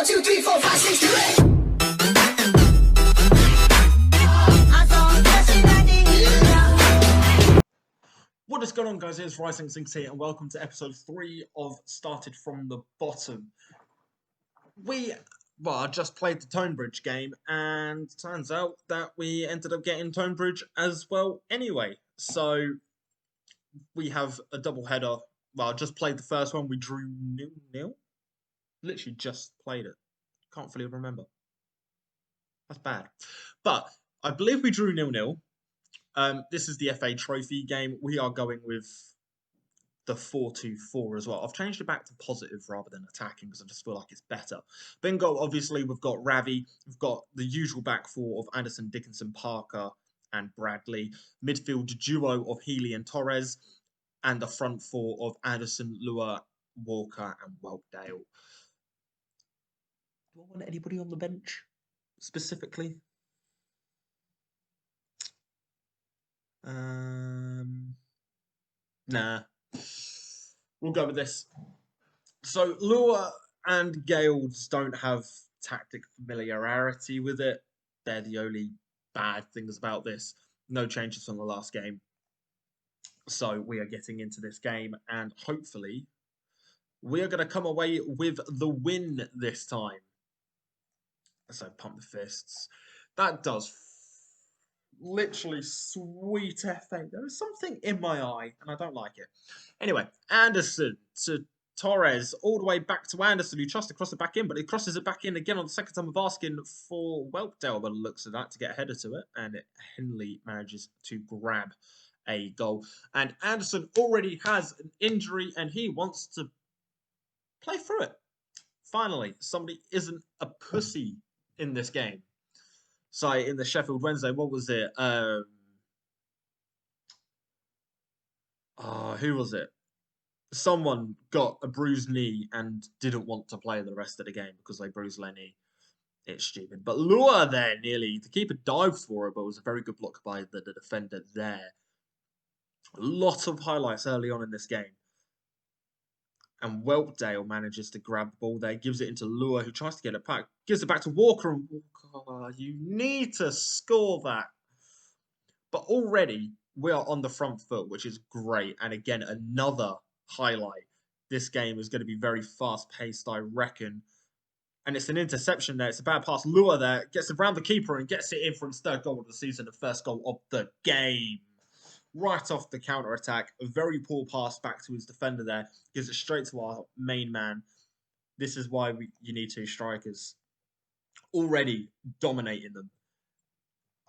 2, 3, 4, 5, 6, 2, 8. What is going on, guys? It's Rising Sinks here, and welcome to episode 3 of Started from the Bottom. I just played the Tonebridge game, and turns out that we ended up getting Tonebridge as well anyway. So, we have a double header. Well, I just played the first one. We drew 0-0. Literally just played it. Can't fully remember. That's bad. But I believe we drew 0-0. This is the FA Trophy game. We are going with the 4-2-4 as well. I've changed it back to positive rather than attacking because I just feel like it's better. Bingo, obviously, we've got Ravi. We've got the usual back four of Anderson, Dickinson, Parker, and Bradley. Midfield duo of Healy and Torres. And the front four of Anderson, Lua, Walker, and Whelpdale. Do I want anybody on the bench specifically? Nah. We'll go with this. So Lua and Gales don't have tactic familiarity with it. They're the only bad things about this. No changes from the last game. So we are getting into this game, and hopefully we are going to come away with the win this time. So pump the fists. That does literally sweet FA. There is something in my eye, and I don't like it. Anyway, Anderson to Torres, all the way back to Anderson, who tries to cross it back in, but he crosses it back in again on the second time of asking for Whelpdale, by the looks of that, to get a header to it, and Henley manages to grab a goal. And Anderson already has an injury, and he wants to play through it. Finally, somebody isn't a pussy in this game. So in the Sheffield Wednesday, what was it? Who was it? Someone got a bruised knee and didn't want to play the rest of the game because they bruised their knee. It's stupid. But Lua there, nearly. The keeper dived for it, but it was a very good block by the defender there. A lot of highlights early on in this game. And Whelpdale manages to grab the ball there, gives it into Lua, who tries to get it back. Gives it back to Walker, and Walker, you need to score that. But already, we are on the front foot, which is great. And again, another highlight. This game is going to be very fast-paced, I reckon. And it's an interception there. It's a bad pass. Lua there gets around the keeper and gets it in for his third goal of the season, the first goal of the game. Right off the counter-attack. A very poor pass back to his defender there. Gives it straight to our main man. This is why you need two strikers. Already dominating them.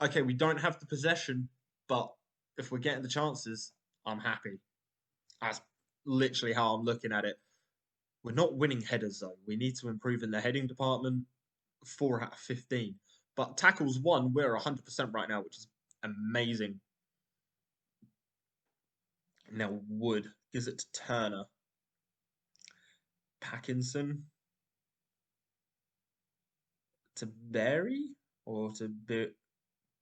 Okay, we don't have the possession, but if we're getting the chances, I'm happy. That's literally how I'm looking at it. We're not winning headers, though. We need to improve in the heading department. 4 out of 15. But tackles 1, we're 100% right now, which is amazing. Now Wood gives it to Turner. Packinson. To Berry? Or to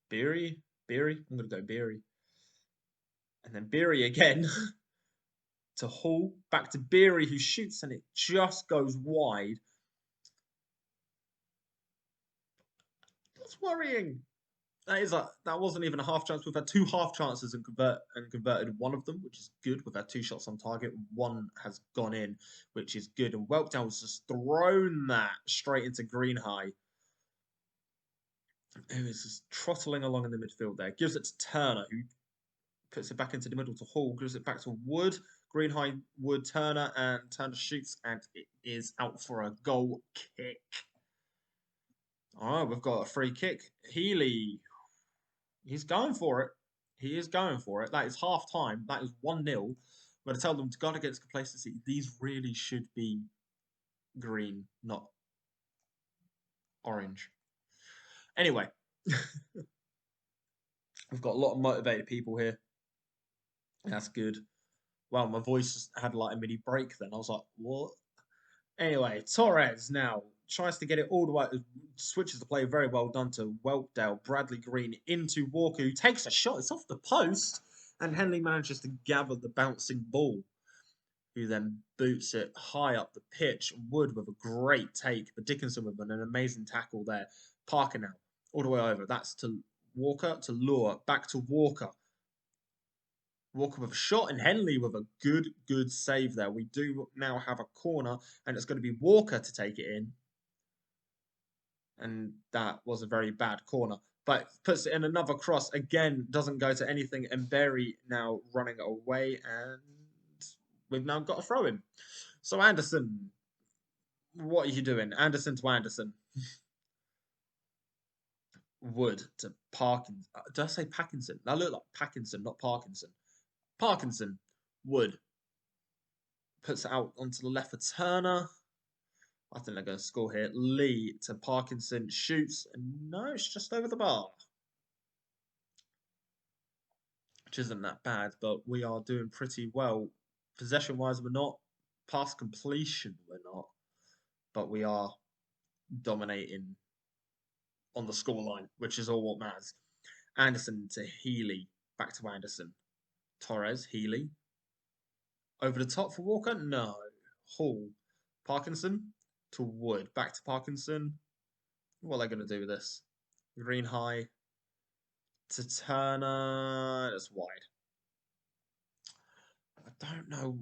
Beery? Beery? I'm going to go Beery. And then Beery again. To Hall. Back to Beery, who shoots and it just goes wide. That's worrying. That wasn't even a half chance. We've had 2 half chances and converted one of them, which is good. We've had 2 shots on target. 1 has gone in, which is good. And Whelpdale's just thrown that straight into Greenhigh, who is just trotting along in the midfield there. Gives it to Turner, who puts it back into the middle to Hall. Gives it back to Wood. Greenhigh, Wood, Turner, and Turner shoots, and it is out for a goal kick. All right, we've got a free kick. Healy. He's going for it. He is going for it. That is half time. That is 1-0. I'm going to tell them to guard against complacency. These really should be green, not orange. Anyway, we've got a lot of motivated people here. That's good. Wow, my voice had like a mini break then. I was like, what? Anyway, Torres now tries to get it all the way, switches the play, very well done to Whelpdale. Bradley Green into Walker, who takes a shot. It's off the post, and Henley manages to gather the bouncing ball, who then boots it high up the pitch. Wood with a great take, but Dickinson with an amazing tackle there. Parker now, all the way over. That's to Walker, to Lure, back to Walker. Walker with a shot and Henley with a good save there. We do now have a corner, and it's going to be Walker to take it in. And that was a very bad corner. But puts it in another cross. Again, doesn't go to anything. And Berry now running away. And we've now got a throw in. So Anderson, what are you doing? Anderson to Anderson. Wood to Parkinson. Did I say Parkinson? That looked like Parkinson, not Parkinson. Parkinson. Wood. Puts it out onto the left for Turner. I think they're going to score here. Lee to Parkinson. Shoots. And no, it's just over the bar. Which isn't that bad, but we are doing pretty well. Possession-wise, we're not. Past completion, we're not. But we are dominating on the scoreline, which is all what matters. Anderson to Healy. Back to Anderson. Torres. Healy. Over the top for Walker? No. Hall. Parkinson to Wood. Back to Parkinson. What are they going to do with this? Green high to Turner. That's wide. I don't know.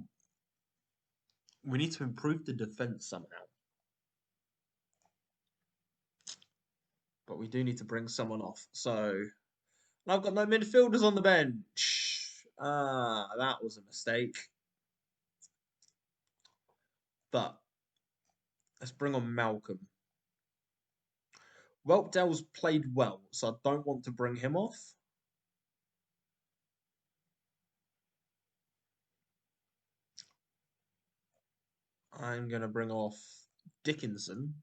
We need to improve the defence somehow. But we do need to bring someone off. So, I've got no midfielders on the bench. That was a mistake. But let's bring on Malcolm. Whelpdale's played well, so I don't want to bring him off. I'm going to bring off Dickinson.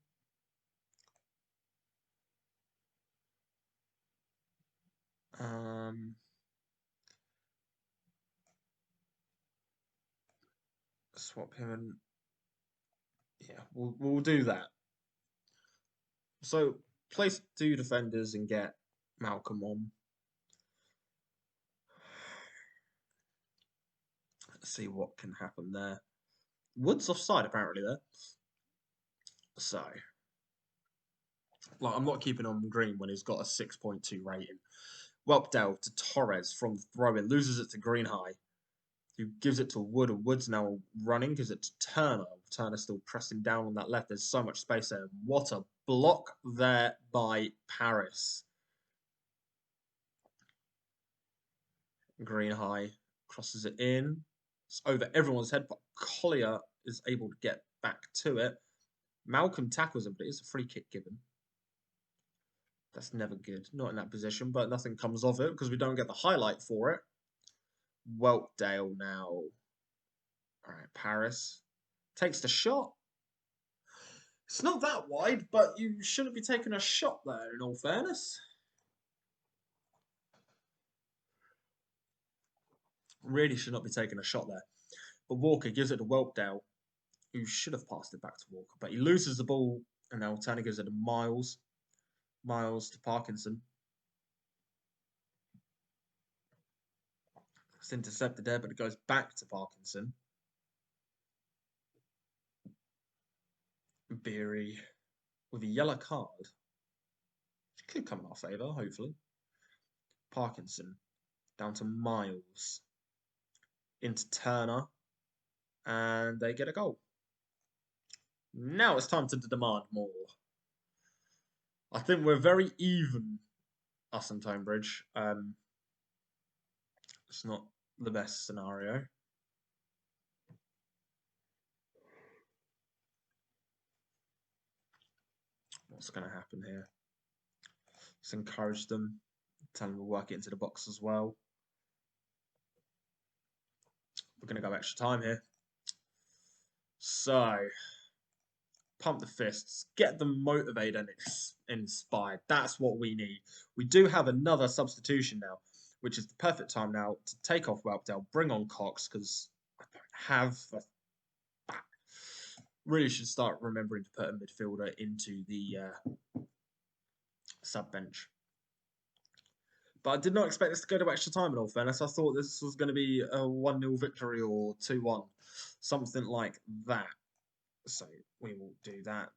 Swap him and yeah, we'll do that. So place 2 defenders and get Malcolm on. Let's see what can happen there. Wood's offside apparently there. So, like, I'm not keeping on Green when he's got a 6.2 rating. Whelpdale to Torres from throw-in, loses it to Greenhigh, who gives it to Wood, and Wood's now running, gives it to Turner. Turner still pressing down on that left. There's so much space there. What a block there by Paris. Greenhigh crosses it in. It's over everyone's head, but Collier is able to get back to it. Malcolm tackles him, but it's a free kick given. That's never good. Not in that position, but nothing comes of it because we don't get the highlight for it. Whelpdale now. All right, Paris takes the shot. It's not that wide, but you shouldn't be taking a shot there, in all fairness. Really should not be taking a shot there. But Walker gives it to Whelpdale, who should have passed it back to Walker. But he loses the ball, and now Turner gives it to Miles. Miles to Parkinson. It's intercepted there, but it goes back to Parkinson. Beery with a yellow card. It could come in our favour, hopefully. Parkinson down to Miles. Into Turner. And they get a goal. Now it's time to demand more. I think we're very even, us and Tonebridge. It's not the best scenario. What's going to happen here? Let's encourage them. Tell them we'll work it into the box as well. We're going to go extra time here. So, pump the fists, get them motivated and inspired. That's what we need. We do have another substitution now, which is the perfect time now to take off Whelpdale, bring on Cox, because I don't have a really should start remembering to put a midfielder into the sub bench. But I did not expect this to go to extra time, in all fairness. I thought this was going to be a 1-0 victory or 2-1, something like that. So we will do that,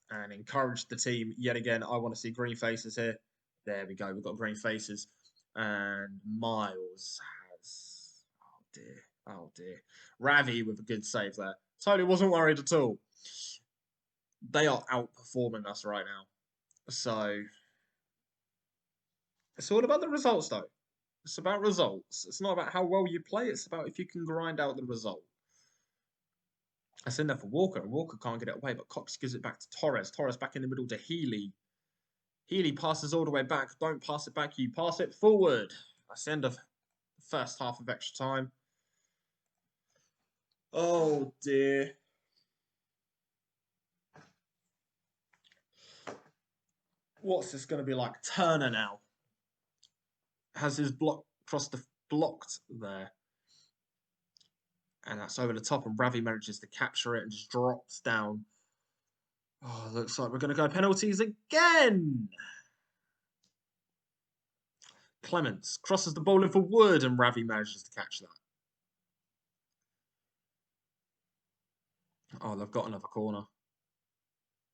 and encourage the team yet again. I want to see green faces here. There we go. We've got green faces. And Miles has... Oh, dear. Oh, dear. Ravi with a good save there. Totally wasn't worried at all. They are outperforming us right now. So... It's all about the results, though. It's about results. It's not about how well you play. It's about if you can grind out the result. That's in there for Walker, and Walker can't get it away, but Cox gives it back to Torres. Torres back in the middle to Healy. Healy passes all the way back. Don't pass it back, you pass it forward. That's the end of the first half of extra time. Oh, dear. What's this going to be like? Turner now has his block blocked there. And that's over the top, and Ravi manages to capture it and just drops down. Oh, looks like we're going to go penalties again. Clements crosses the ball in for Wood, and Ravi manages to catch that. Oh, they've got another corner.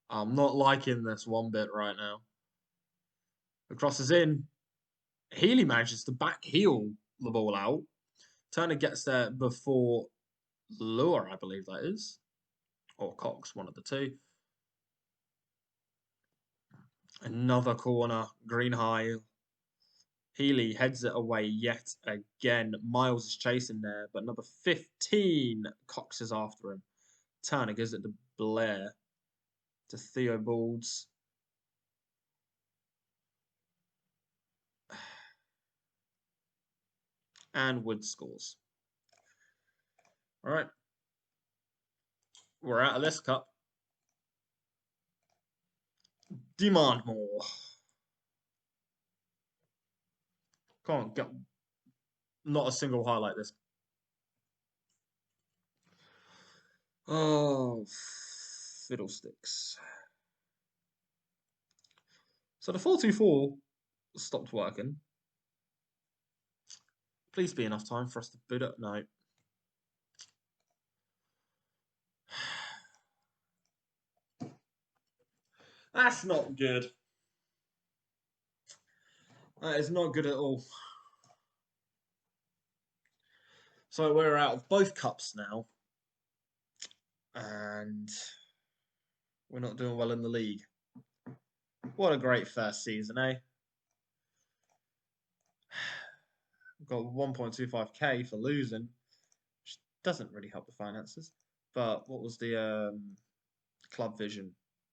I'm not liking this one bit right now. The cross is in. Healy manages to back heel the ball out. Turner gets there before Lure, I believe that is. Or Cox, one of the two. Another corner. Green high. Healy heads it away yet again. Miles is chasing there, but number 15, Cox is after him. Turner gives it to Blair. To Theobalds. And Wood scores. All right. We're out of this cup. Demand more. Can't get not a single highlight this. Oh, fiddlesticks. So the 4-2-4 stopped working. Please be enough time for us to boot it. No. That's not good. That is not good at all. So we're out of both cups now. And we're not doing well in the league. What a great first season, eh? We've got 1.25k for losing, which doesn't really help the finances. But what was the club vision?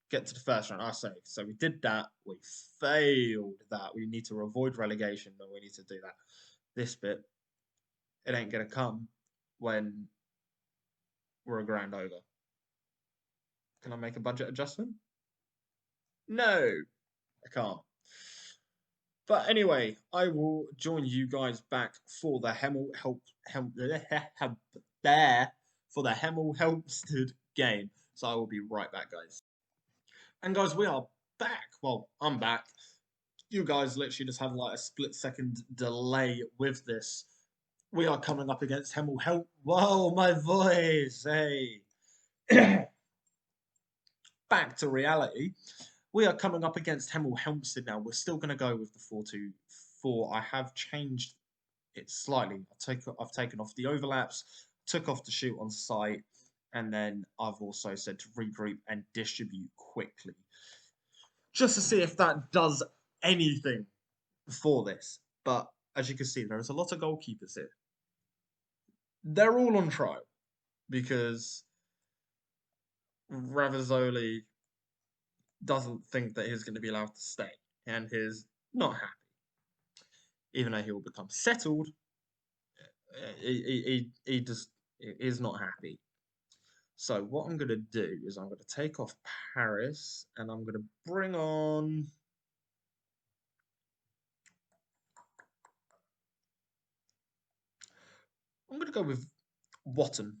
Get to the first round, I say. So we did that. We failed that. We need to avoid relegation, but we need to do that. This bit, it ain't going to come when we're a grand over. Can I make a budget adjustment? No, I can't. But anyway, I will join you guys back for the Hemel Helmstead game. So I will be right back, guys. And guys, we are back. Well, I'm back. You guys literally just have like a split-second delay with this. We are coming up against Hemel. Whoa, my voice! Hey. Back to reality. We are coming up against Hemel Hempstead now. We're still going to go with the 4-2-4. I have changed it slightly. I've taken off the overlaps, took off the shoot on sight, and then I've also said to regroup and distribute quickly. Just to see if that does anything for this. But as you can see, there is a lot of goalkeepers here. They're all on trial because Ravizoli doesn't think that he's going to be allowed to stay, and he's not happy. Even though he will become settled, he just is not happy. So what I'm going to do is I'm going to take off Paris, and I'm going to bring on... I'm going to go with Watton.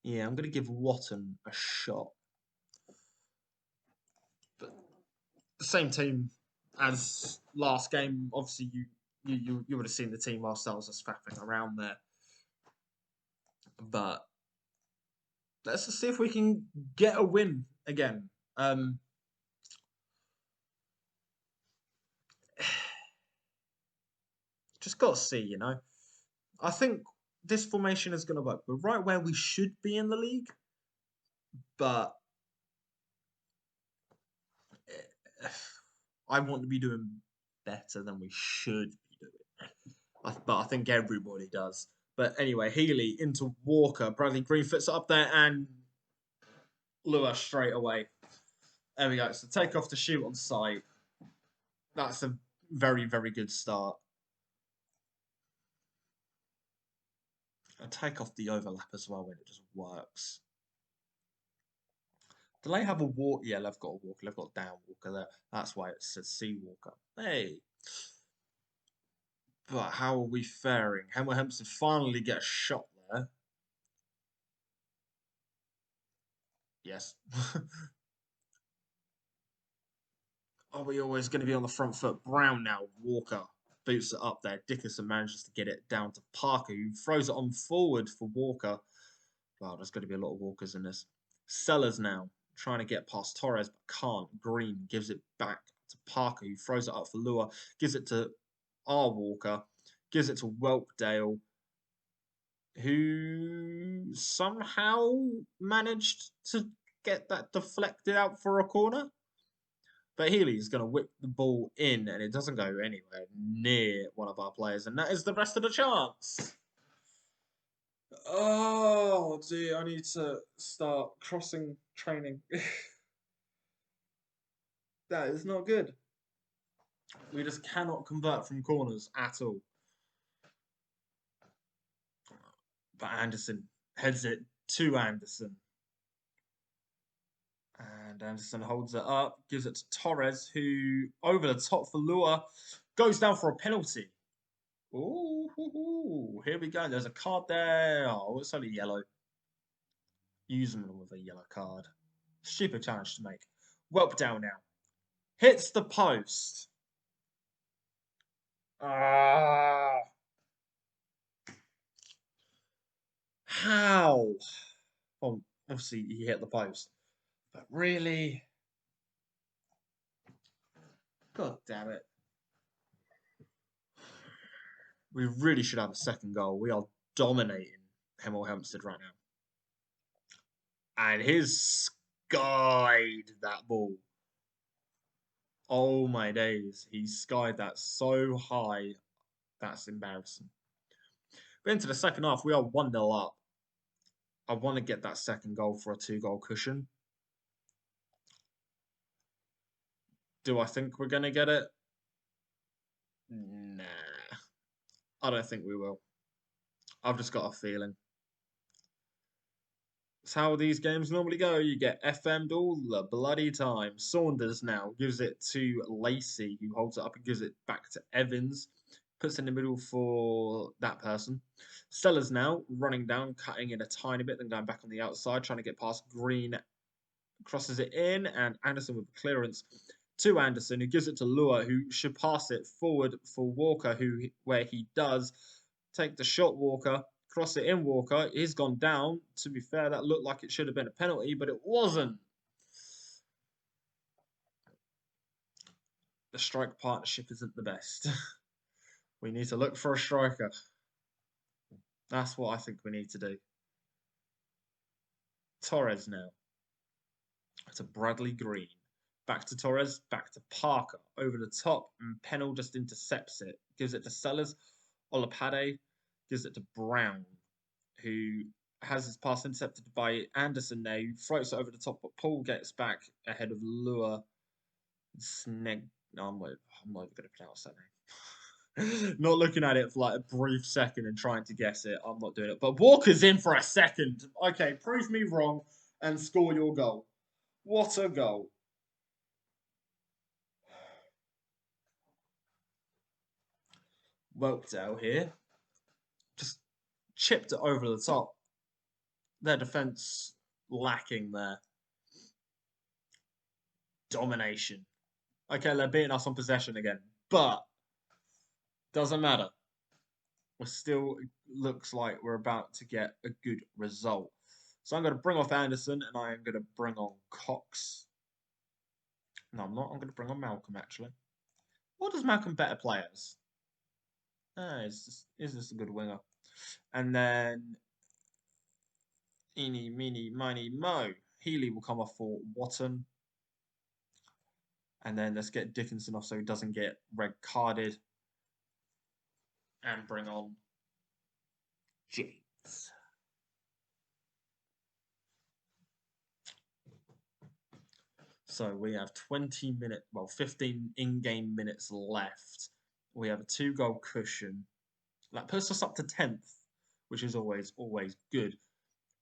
Yeah, I'm going to give Watton a shot. But the same team as last game, obviously you would have seen the team ourselves as faffing around there. But let's just see if we can get a win again. Just got to see, you know. I think this formation is going to work. We're right where we should be in the league, but I want to be doing better than we should be doing. But I think everybody does. But anyway, Healy into Walker. Bradley Green fits it up there and Lewis straight away. There we go. So take off the shoot on site. That's a very, very good start. And take off the overlap as well when it just works. Do they have a walk? Yeah, they've got a walker. They've got a down walker there. That's why it says C walker. Hey. But how are we faring? Hemel Hempstead finally get a shot there. Yes. Are we always going to be on the front foot? Brown now. Walker boots it up there. Dickerson manages to get it down to Parker, who throws it on forward for Walker. Wow, there's going to be a lot of Walkers in this. Sellers now trying to get past Torres, but can't. Green gives it back to Parker, who throws it up for Lua. Gives it to R. Walker. Gives it to Whelpdale, who somehow managed to get that deflected out for a corner. But Healy's going to whip the ball in, and it doesn't go anywhere near one of our players, and that is the rest of the chance. Oh, gee, I need to start crossing training. That is not good. We just cannot convert from corners at all. But Anderson heads it to Anderson. And Anderson holds it up, gives it to Torres, who, over the top for Lua, goes down for a penalty. Ooh, here we go. There's a card there. Oh, it's only yellow. Use them with a yellow card. Stupid challenge to make. Whelpdale now. Hits the post. Ah. How? Well, obviously he hit the post. But really? God damn it. We really should have a second goal. We are dominating Hemel Hempstead right now. And he's skied that ball. Oh my days. He skied that so high. That's embarrassing. But into the second half, we are 1-0 up. I want to get that second goal for a 2-goal cushion. Do I think we're going to get it? Nah. I don't think we will. I've just got a feeling. It's how these games normally go. You get FM'd all the bloody time. Saunders now gives it to Lacey, who holds it up and gives it back to Evans. Puts in the middle for that person. Sellers now running down, cutting in a tiny bit, then going back on the outside, trying to get past Green. Crosses it in, and Anderson with clearance to Anderson, who gives it to Lua, who should pass it forward for Walker, where he does take the shot. Walker, cross it in. Walker, he's gone down. To be fair, that looked like it should have been a penalty, but it wasn't. The strike partnership isn't the best. We need to look for a striker. That's what I think we need to do. Torres now. To Bradley Green. Back to Torres, back to Parker. Over the top, and Pennell just intercepts it. Gives it to Sellers. Olapade gives it to Brown, who has his pass intercepted by Anderson now, who floats it over the top, but Paul gets back ahead of Lua. Sneg. No, I'm not even going to pronounce that name. Not looking at it for like a brief second and trying to guess it. I'm not doing it. But Walker's in for a second. Okay, prove me wrong and score your goal. What a goal. Whelpdale here. Just chipped it over the top. Their defence lacking there. Domination. Okay, they're beating us on possession again, but doesn't matter. We're still looks like we're about to get a good result. So I'm going to bring off Anderson, and I am going to bring on Cox. No, I'm not. I'm going to bring on Malcolm, actually. What does Malcolm better play as? Is this a good winger? And then Eeny, meeny, miny, mo. Healy will come off for Watton. And then let's get Dickinson off so he doesn't get red carded. And bring on James. So we have 20 minutes, well, 15 in-game minutes left. We have a 2-goal cushion. That puts us up to 10th, which is always good.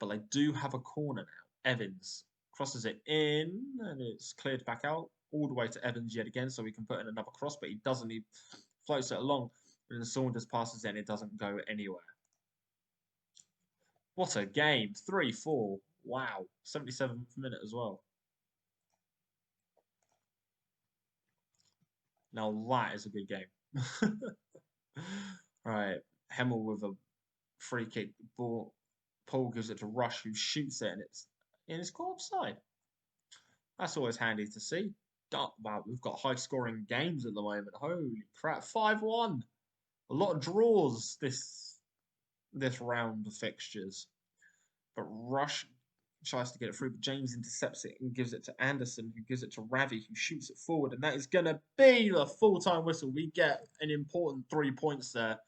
But they do have a corner now. Evans crosses it in, and it's cleared back out all the way to Evans yet again, so we can put in another cross, but he doesn't. He floats it along, and then Saunders passes it, and it doesn't go anywhere. What a game. 3-4. Wow. 77th minute as well. Now that is a good game. Right. Hemmel with a free kick. Ball. Paul gives it to Rush, who shoots it, and it's caught offside. That's always handy to see. Wow, we've got high-scoring games at the moment. Holy crap. 5-1. A lot of draws this round of fixtures. But Rush tries to get it through, but James intercepts it and gives it to Anderson, who gives it to Ravi, who shoots it forward. And that is going to be the full-time whistle. We get an important 3 points there.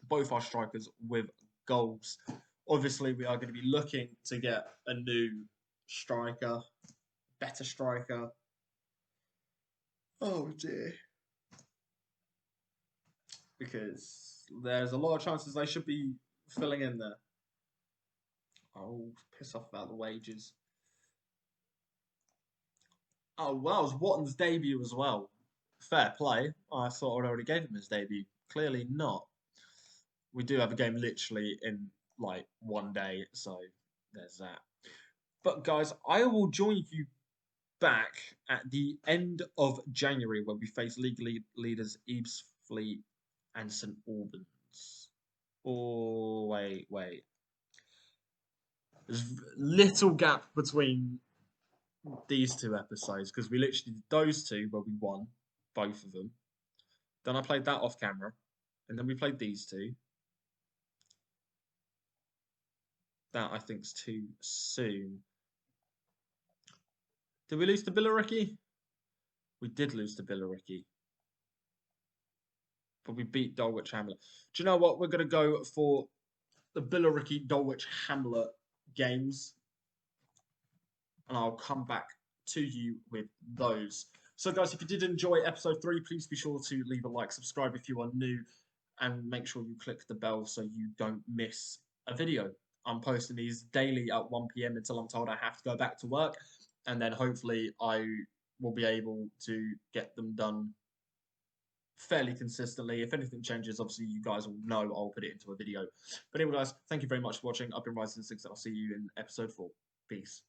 Both our strikers with goals. Obviously, we are going to be looking to get a new striker, better striker. Oh, dear. Because there's a lot of chances they should be filling in there. Oh, piss off about the wages. Oh, well, it was Watton's debut as well. Fair play. I thought I already gave him his debut. Clearly not. We do have a game literally in like 1 day, so there's that. But guys, I will join you back at the end of January when we face league leaders Ebbsfleet and St Albans. Oh, wait. There's little gap between these 2 episodes because we literally did those 2 where we won both of them. Then I played that off camera, and then we played these 2. That I think's too soon. Did we lose to Billericay? We did lose to Billericay. But we beat Dulwich Hamlet. Do you know what? We're going to go for the Billericay Dulwich Hamlet games. And I'll come back to you with those. So, guys, if you did enjoy episode 3, please be sure to leave a like, subscribe if you are new, and make sure you click the bell so you don't miss a video. I'm posting these daily at 1 PM until I'm told I have to go back to work. And then hopefully I will be able to get them done fairly consistently. If anything changes, obviously you guys will know. I'll put it into a video. But anyway, guys, thank you very much for watching. I've been Rising6, and I'll see you in episode 4. Peace.